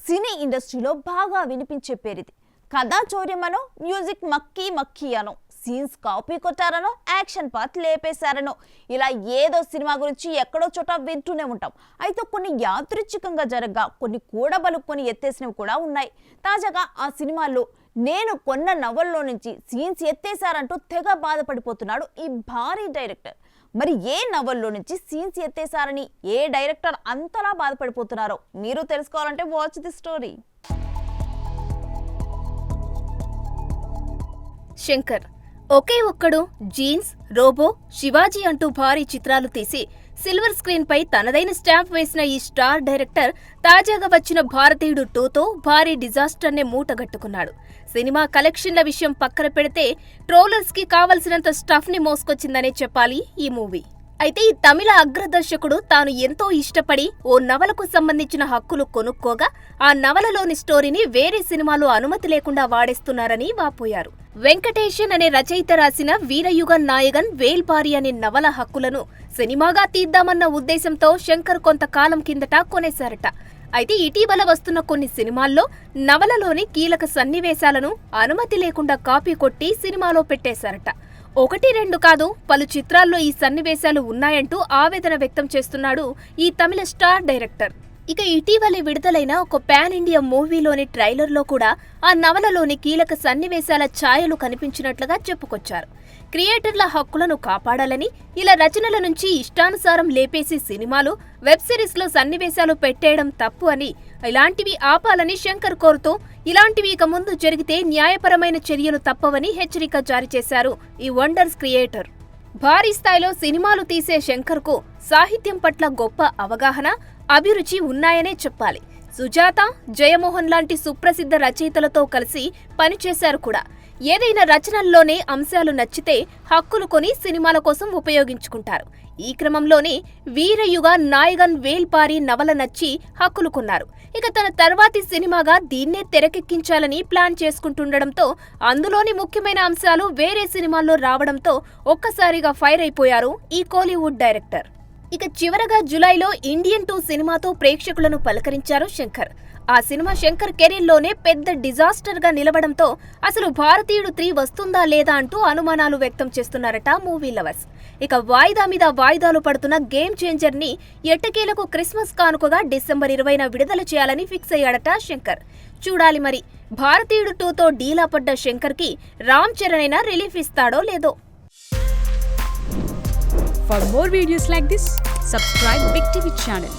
సినీ ఇండస్ట్రీలో బాగా వినిపించే పేరిది. కథా చౌర్యమనో, మ్యూజిక్ మక్కీ అనో, సీన్స్ కాపీ కొట్టారనో, యాక్షన్ పార్ట్ లేపేశారనో, ఇలా ఏదో సినిమా గురించి ఎక్కడో చోట వింటూనే ఉంటాం. అయితే కొన్ని యాదృచ్ఛికంగా జరగగా కొన్ని కూడబలుక్కొని ఎత్తేసినవి కూడా ఉన్నాయి. తాజాగా ఆ సినిమాల్లో నేను కొన్న నవల్లో నుంచి సీన్స్ ఎత్తేశారంటూ తెగ బాధపడిపోతున్నాడు ఈ భారీ డైరెక్టర్. మరి ఏ నవల్లో నుంచి సీన్స్ ఎత్తేశారని ఏ డైరెక్టర్ అంతలా బాధపడిపోతున్నారో మీరు తెలుసుకోవాలంటే వాచ్ ది స్టోరీ. శంకర్ ఒకే ఒక్కడు, జీన్స్, రోబో, శివాజీ అంటూ భారీ చిత్రాలు తీసి సిల్వర్ స్క్రీన్ పై తనదైన స్టాంప్ వేసిన ఈ స్టార్ డైరెక్టర్ తాజాగా వచ్చిన భారతీయుడు 2తో భారీ డిజాస్టర్ నే మూటగట్టుకున్నాడు. సినిమా కలెక్షన్ల విషయం పక్కన పెడితే ట్రోలర్స్ కి కావలసినంత స్టఫ్ ని మోసుకొచ్చిందనే చెప్పాలి ఈ మూవీ. అయితే ఈ తమిళ అగ్రదర్శకుడు తాను ఎంతో ఇష్టపడి ఓ నవలకు సంబంధించిన హక్కులు కొనుక్కోగా ఆ నవలలోని స్టోరీని వేరే సినిమాలో అనుమతి లేకుండా వాడేస్తున్నారని వాపోయారు. వెంకటేశన్ అనే రచయిత రాసిన వీరయుగన్ నాయగన్ వేల్పారి అనే నవల హక్కులను సినిమాగా తీద్దామన్న ఉద్దేశంతో శంకర్ కొంతకాలం కిందట కొనేశారట. అయితే ఇటీవల వస్తున్న కొన్ని సినిమాల్లో నవలలోని కీలక సన్నివేశాలను అనుమతి లేకుండా కాపీ కొట్టి సినిమాలో పెట్టేశారట. 1-2 కాదు, పలు చిత్రాల్లో ఈ సన్నివేశాలు ఉన్నాయంటూ ఆవేదన వ్యక్తం చేస్తున్నాడు ఈ తమిళ స్టార్ డైరెక్టర్. ఇక ఇటీవలే విడుదలైన ఒక పాన్ ఇండియా మూవీలోని ట్రైలర్లో కూడా ఆ నవలలోని కీలక సన్నివేశాల ఛాయలు కనిపించినట్లుగా చెప్పుకొచ్చారు. క్రియేటర్ల హక్కులను కాపాడాలని ఇలా రచనల నుంచి ఇష్టానుసారం లేపేసి సినిమాలు, వెబ్ సిరీస్లో సన్నివేశాలు పెట్టేయడం తప్పు అని, ఇలాంటివి ఆపాలని శంకర్ కోరుతూ ఇలాంటివి ఇక ముందు జరిగితే న్యాయపరమైన చర్యలు తప్పవని హెచ్చరిక జారీ చేశారు ఈ వండర్స్ క్రియేటర్. భారీ స్థాయిలో సినిమాలు తీసే శంకర్కు సాహిత్యం పట్ల గొప్ప అవగాహన, అభిరుచి ఉన్నాయనే చెప్పాలి. సుజాత, జయమోహన్ లాంటి సుప్రసిద్ధ రచయితలతో కలిసి పనిచేశారు కూడా. ఏదైనా రచనల్లోనే అంశాలు నచ్చితే హక్కులు కొని సినిమాల కోసం ఉపయోగించుకుంటారు. ఈ క్రమంలోనే వీరయుగ నాయగన్ వేల్పారి నవల నచ్చి హక్కులు కొన్నారు. ఇక తన తర్వాతి సినిమాగా దీన్నే తెరకెక్కించాలని ప్లాన్ చేసుకుంటుండడంతో అందులోని ముఖ్యమైన అంశాలు వేరే సినిమాల్లో రావడంతో ఒక్కసారిగా ఫైర్ అయిపోయారు ఈ కోలీవుడ్ డైరెక్టర్. ఇక చివరగా జులైలో ఇండియన్ 2 సినిమాతో ప్రేక్షకులను పలకరించారు శంకర్. ఆ సినిమా శంకర్ కెరీర్లోనే పెద్ద డిజాస్టర్ గా నిలవడంతో అసలు భారతీయుడు 3 వస్తుందా లేదా అంటూ అనుమానాలు వ్యక్తం చేస్తున్నారట మూవీ లవర్స్. ఇక వాయిదా మీద వాయిదాలు పడుతున్న గేమ్ చేంజర్ ని ఎట్టకేలకు క్రిస్మస్ కానుకగా డిసెంబర్ 20న విడుదల చేయాలని ఫిక్స్ అయ్యాడట శంకర్. చూడాలి మరి భారతీయుడు 2తో డీలా పడ్డ శంకర్ కి రామ్ చరణ్ అయినా రిలీఫ్ ఇస్తాడో లేదో. For more videos like this, subscribe Big TV channel.